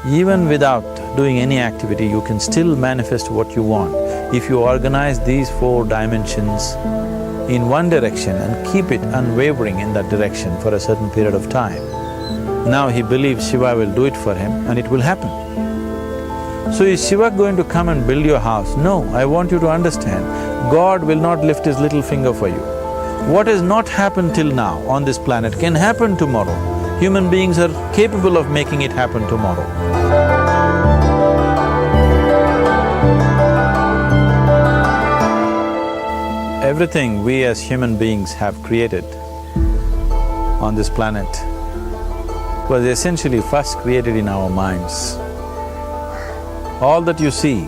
Even without doing any activity, you can still manifest what you want if you organize these 4 dimensions in one direction and keep it unwavering in that direction for a certain period of time. Now he believes Shiva will do it for him and it will happen. So is Shiva going to come and build your house? No, I want you to understand, God will not lift his little finger for you. What has not happened till now on this planet can happen tomorrow. Human beings are capable of making it happen tomorrow. Everything we as human beings have created on this planet was essentially first created in our minds. All that you see,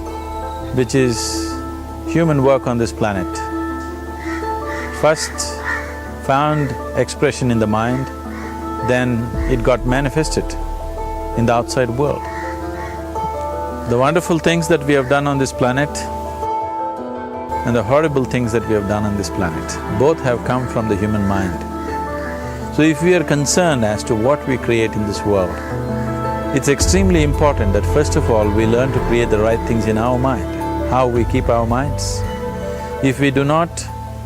which is human work on this planet, first found expression in the mind, then it got manifested in the outside world. The wonderful things that we have done on this planet and the horrible things that we have done on this planet, both have come from the human mind. So if we are concerned as to what we create in this world, it's extremely important that first of all we learn to create the right things in our mind, how we keep our minds. If we do not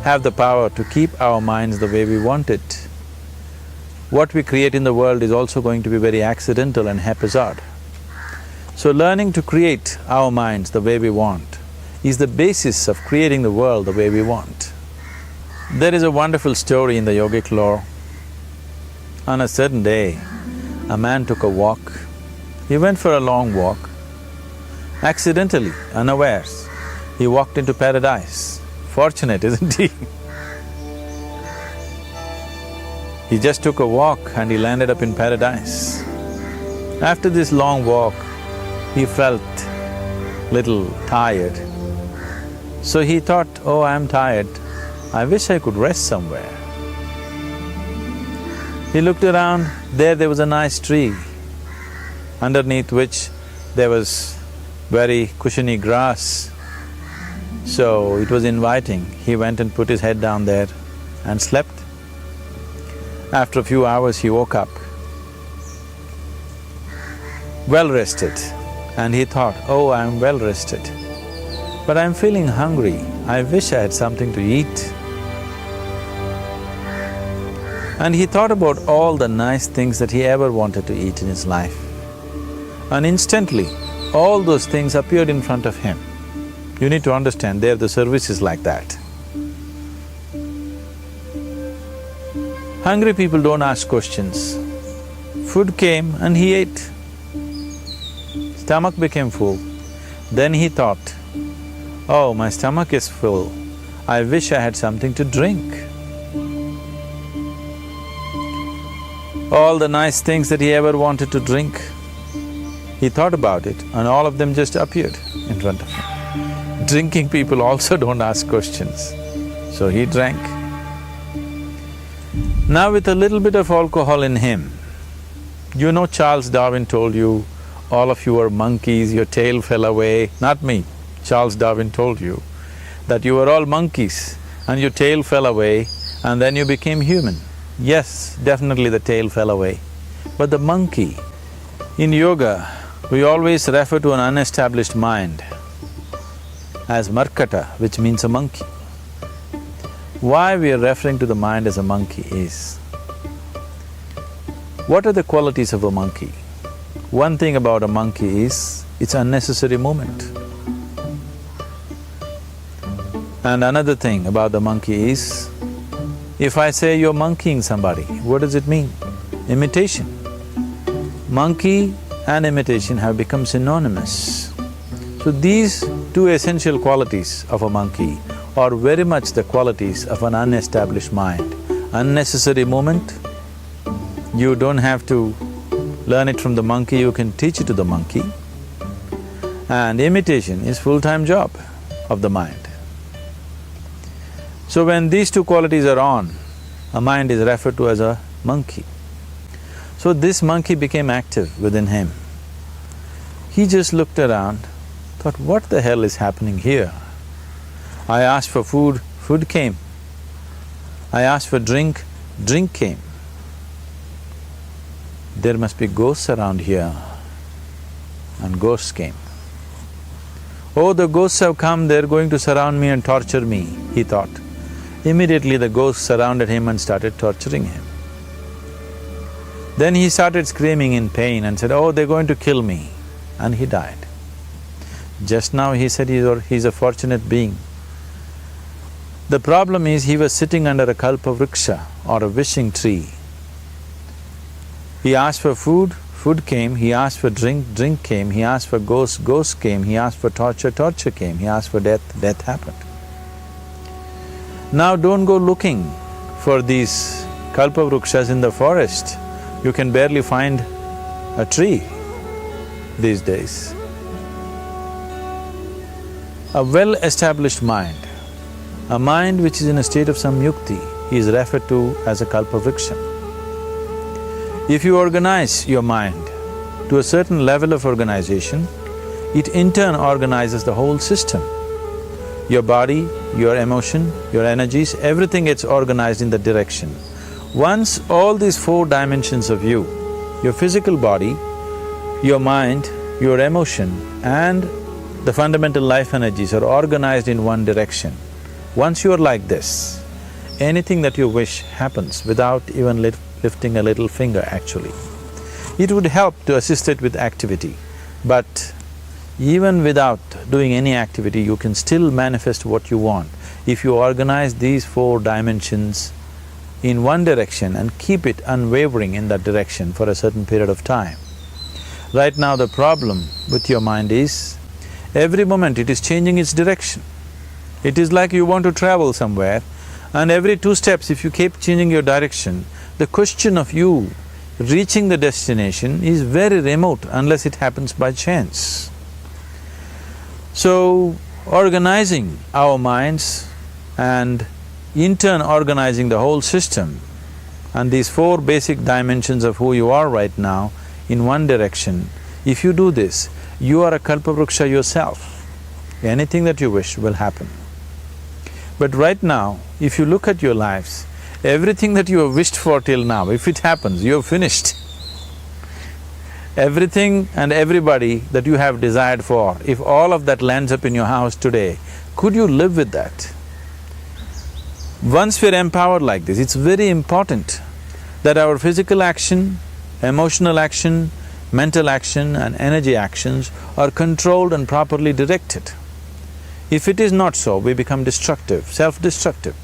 have the power to keep our minds the way we want it, what we create in the world is also going to be very accidental and haphazard. So learning to create our minds the way we want is the basis of creating the world the way we want. There is a wonderful story in the yogic lore. On a certain day, a man took a walk. He went for a long walk. Accidentally, unawares, he walked into paradise. Fortunate, isn't he? He just took a walk and he landed up in paradise. After this long walk, he felt little tired. So he thought, oh, I'm tired, I wish I could rest somewhere. He looked around, there was a nice tree, underneath which there was very cushiony grass. So it was inviting. He went and put his head down there and slept. After a few hours, he woke up, well rested, and he thought, oh, I'm well rested, but I'm feeling hungry, I wish I had something to eat. And he thought about all the nice things that he ever wanted to eat in his life. And instantly, all those things appeared in front of him. You need to understand, there the service is like that. Hungry people don't ask questions. Food came and he ate. Stomach became full. Then he thought, oh, my stomach is full, I wish I had something to drink. All the nice things that he ever wanted to drink, he thought about it and all of them just appeared in front of him. Drinking people also don't ask questions, so he drank. Now with a little bit of alcohol in him, you know Charles Darwin told you, all of you are monkeys, your tail fell away. Not me, Charles Darwin told you that you were all monkeys and your tail fell away and then you became human. Yes, definitely the tail fell away. But the monkey, in yoga, we always refer to an unestablished mind as markata, which means a monkey. Why we are referring to the mind as a monkey is, what are the qualities of a monkey? One thing about a monkey is, it's unnecessary movement. And another thing about the monkey is, if I say you're monkeying somebody, what does it mean? Imitation. Monkey and imitation have become synonymous. So these two essential qualities of a monkey are very much the qualities of an unestablished mind. Unnecessary movement, you don't have to learn it from the monkey, you can teach it to the monkey. And imitation is full-time job of the mind. So when these two qualities are on, a mind is referred to as a monkey. So this monkey became active within him. He just looked around, thought, what the hell is happening here? I asked for food, food came. I asked for drink, drink came. There must be ghosts around here. and ghosts came. Oh, the ghosts have come, they're going to surround me and torture me, he thought. Immediately the ghosts surrounded him and started torturing him. Then he started screaming in pain and said, oh, they're going to kill me, and he died. Just now he said he's a fortunate being. The problem is he was sitting under a kalpavriksha or a wishing tree. He asked for food, food came. He asked for drink, drink came. He asked for ghost, ghost came. He asked for torture, torture came. He asked for death, death happened. Now don't go looking for these kalpavrukshas in the forest. You can barely find a tree these days. A well-established mind, a mind which is in a state of samyukti, is referred to as a kalpavriksha. If you organize your mind to a certain level of organization, it in turn organizes the whole system. Your body, your emotion, your energies, everything gets organized in that direction. Once all these four dimensions of you, your physical body, your mind, your emotion and the fundamental life energies are organized in one direction. Once you are like this, anything that you wish happens without even lifting a little finger actually. It would help to assist it with activity, but even without doing any activity, you can still manifest what you want if you organize these four dimensions in one direction and keep it unwavering in that direction for a certain period of time. Right now the problem with your mind is, every moment it is changing its direction. It is like you want to travel somewhere and every 2 steps if you keep changing your direction, the question of you reaching the destination is very remote unless it happens by chance. So, organizing our minds and in turn organizing the whole system and these four basic dimensions of who you are right now in one direction, if you do this, you are a kalpavruksha yourself. Anything that you wish will happen. But right now, if you look at your lives, everything that you have wished for till now, if it happens, you have finished. Everything and everybody that you have desired for, if all of that lands up in your house today, could you live with that? Once we're empowered like this, it's very important that our physical action, emotional action, mental action and energy actions are controlled and properly directed. If it is not so, we become destructive, self-destructive.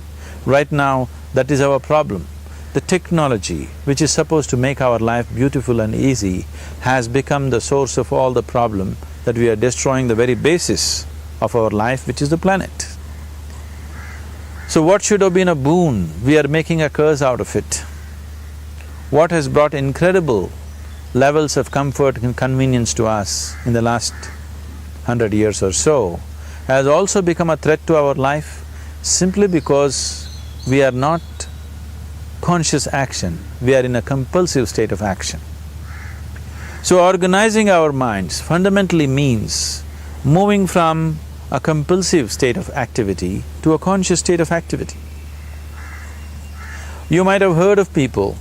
Right now, that is our problem. The technology, which is supposed to make our life beautiful and easy, has become the source of all the problem that we are destroying the very basis of our life, which is the planet. So what should have been a boon, we are making a curse out of it. What has brought incredible levels of comfort and convenience to us in the last 100 years or so has also become a threat to our life simply because we are not conscious action, we are in a compulsive state of action. So organizing our minds fundamentally means moving from a compulsive state of activity to a conscious state of activity. You might have heard of people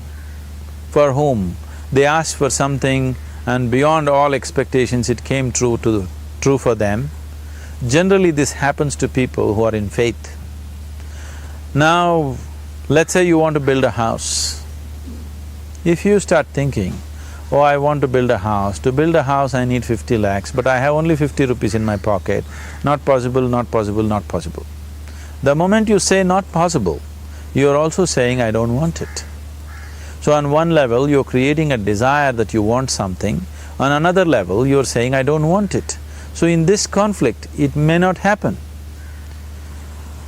for whom they asked for something and beyond all expectations it came true for them. Generally this happens to people who are in faith. Now, let's say you want to build a house. If you start thinking, oh, I want to build a house. To build a house I need 50 lakhs, but I have only 50 rupees in my pocket. Not possible, not possible, not possible. The moment you say not possible, you are also saying I don't want it. So on one level, you're creating a desire that you want something, on another level, you're saying I don't want it. So in this conflict, it may not happen.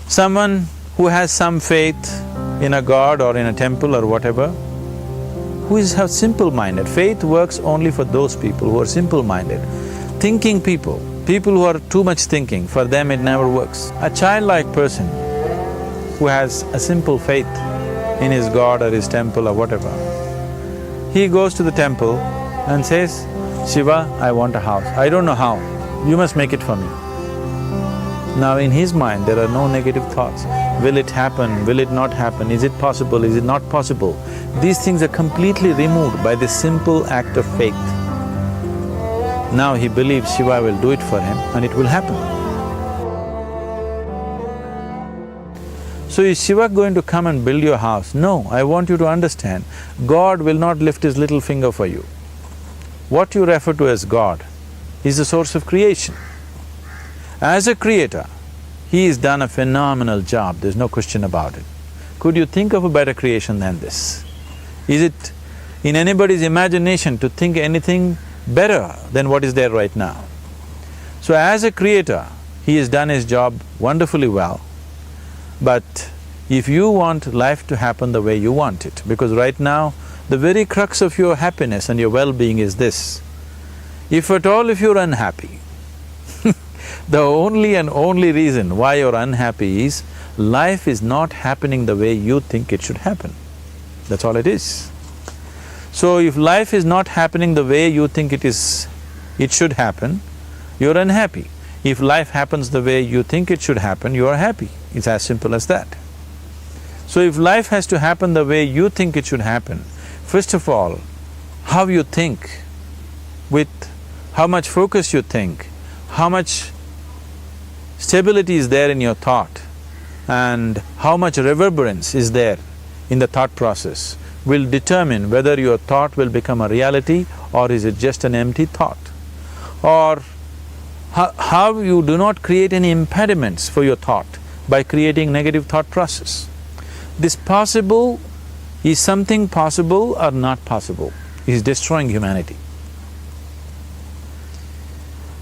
Someone who has some faith in a god or in a temple or whatever, who is simple-minded. Faith works only for those people who are simple-minded. Thinking people, people who are too much thinking, for them it never works. A childlike person who has a simple faith in his god or his temple or whatever, he goes to the temple and says, Shiva, I want a house. I don't know how, you must make it for me. Now in his mind there are no negative thoughts. Will it happen? Will it not happen? Is it possible? Is it not possible? These things are completely removed by this simple act of faith. Now he believes Shiva will do it for him and it will happen. So is Shiva going to come and build your house? No, I want you to understand, God will not lift his little finger for you. What you refer to as God is the source of creation. As a creator, he has done a phenomenal job, there's no question about it. Could you think of a better creation than this? Is it in anybody's imagination to think anything better than what is there right now? So as a creator, he has done his job wonderfully well. But if you want life to happen the way you want it, because right now, the very crux of your happiness and your well-being is this. If at all if you're unhappy, the only and only reason why you're unhappy is life is not happening the way you think it should happen. That's all it is. So if life is not happening the way you think it should happen, you're unhappy. If life happens the way you think it should happen, you are happy. It's as simple as that. So if life has to happen the way you think it should happen, first of all, how you think, with how much focus you think, how much stability is there in your thought, and how much reverberance is there in the thought process will determine whether your thought will become a reality or is it just an empty thought. Or how you do not create any impediments for your thought by creating negative thought process. This possible is something possible or not possible, is destroying humanity.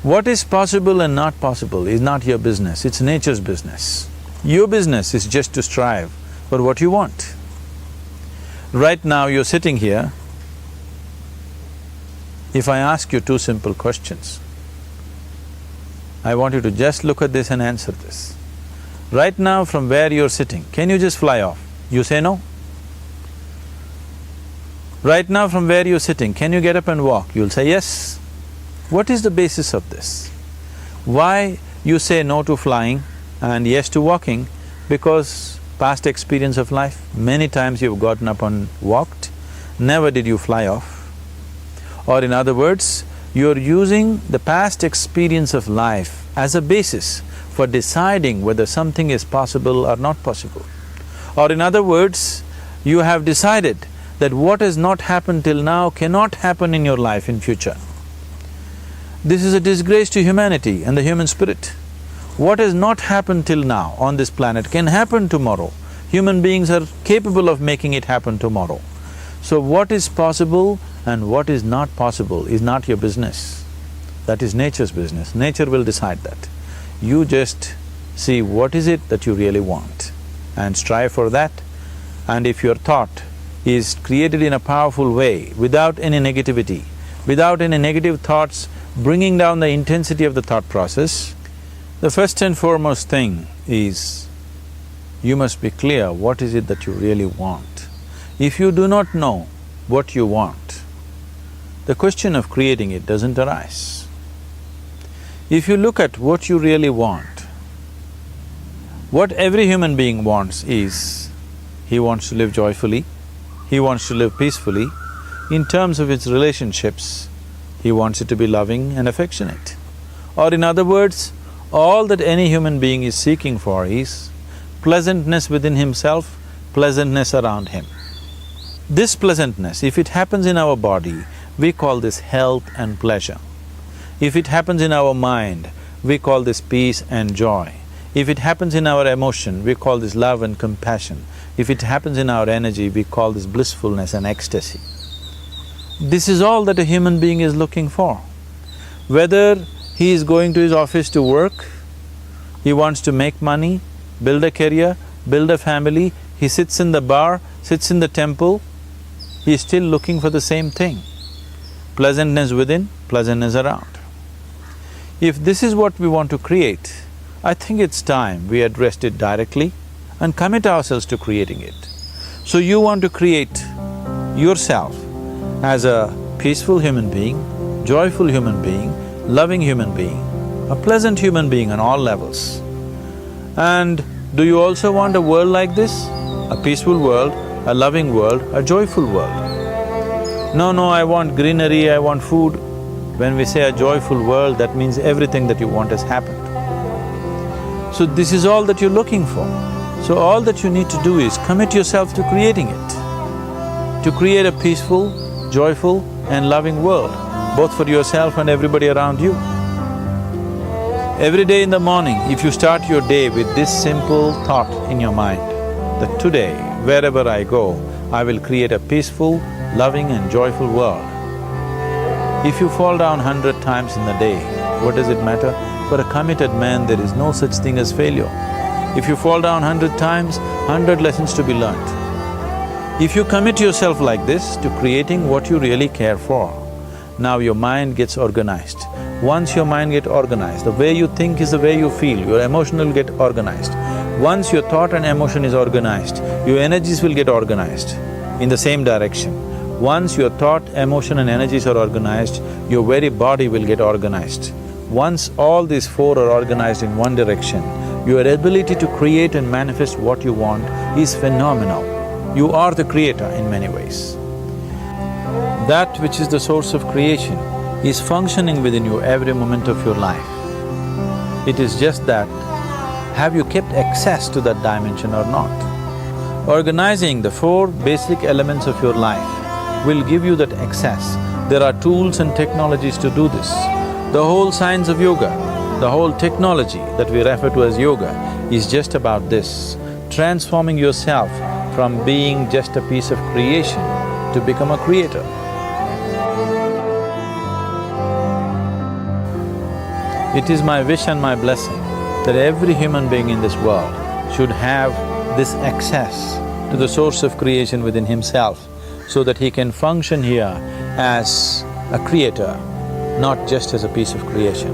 What is possible and not possible is not your business, it's nature's business. Your business is just to strive for what you want. Right now you're sitting here, if I ask you two simple questions, I want you to just look at this and answer this. Right now from where you're sitting, can you just fly off? You say no. Right now from where you're sitting, can you get up and walk? You'll say yes. What is the basis of this? Why you say no to flying and yes to walking? Because past experience of life, many times you've gotten up and walked, never did you fly off. Or in other words, you're using the past experience of life as a basis for deciding whether something is possible or not possible. Or in other words, you have decided that what has not happened till now cannot happen in your life in future. This is a disgrace to humanity and the human spirit. What has not happened till now on this planet can happen tomorrow. Human beings are capable of making it happen tomorrow. So what is possible and what is not possible is not your business. That is nature's business. Nature will decide that. You just see what is it that you really want and strive for that. And if your thought is created in a powerful way, without any negativity, without any negative thoughts bringing down the intensity of the thought process, the first and foremost thing is you must be clear what is it that you really want. If you do not know what you want, the question of creating it doesn't arise. If you look at what you really want, what every human being wants is, he wants to live joyfully, he wants to live peacefully. In terms of its relationships, he wants it to be loving and affectionate. Or in other words, all that any human being is seeking for is pleasantness within himself, pleasantness around him. This pleasantness, if it happens in our body, we call this health and pleasure. If it happens in our mind, we call this peace and joy. If it happens in our emotion, we call this love and compassion. If it happens in our energy, we call this blissfulness and ecstasy. This is all that a human being is looking for. Whether he is going to his office to work, he wants to make money, build a career, build a family, he sits in the bar, sits in the temple, he is still looking for the same thing. Pleasantness within, pleasantness around. If this is what we want to create, I think it's time we addressed it directly and commit ourselves to creating it. So you want to create yourself as a peaceful human being, joyful human being, loving human being, a pleasant human being on all levels. And do you also want a world like this? A peaceful world, a loving world, a joyful world? No, I want greenery, I want food. When we say a joyful world, that means everything that you want has happened. So this is all that you're looking for. So all that you need to do is commit yourself to creating it, to create a peaceful, joyful and loving world, both for yourself and everybody around you. Every day in the morning, if you start your day with this simple thought in your mind, that today, wherever I go, I will create a peaceful, loving and joyful world. If you fall down 100 times in the day, what does it matter? For a committed man, there is no such thing as failure. If you fall down 100 times, 100 lessons to be learnt. If you commit yourself like this to creating what you really care for, now your mind gets organized. Once your mind gets organized, the way you think is the way you feel, your emotion will get organized. Once your thought and emotion is organized, your energies will get organized in the same direction. Once your thought, emotion and energies are organized, your very body will get organized. Once all these four are organized in one direction, your ability to create and manifest what you want is phenomenal. You are the creator in many ways. That which is the source of creation is functioning within you every moment of your life. It is just that, have you kept access to that dimension or not? Organizing the four basic elements of your life will give you that access. There are tools and technologies to do this. The whole science of yoga, the whole technology that we refer to as yoga is just about this, transforming yourself from being just a piece of creation to become a creator. It is my wish and my blessing that every human being in this world should have this access to the source of creation within himself so that he can function here as a creator, not just as a piece of creation.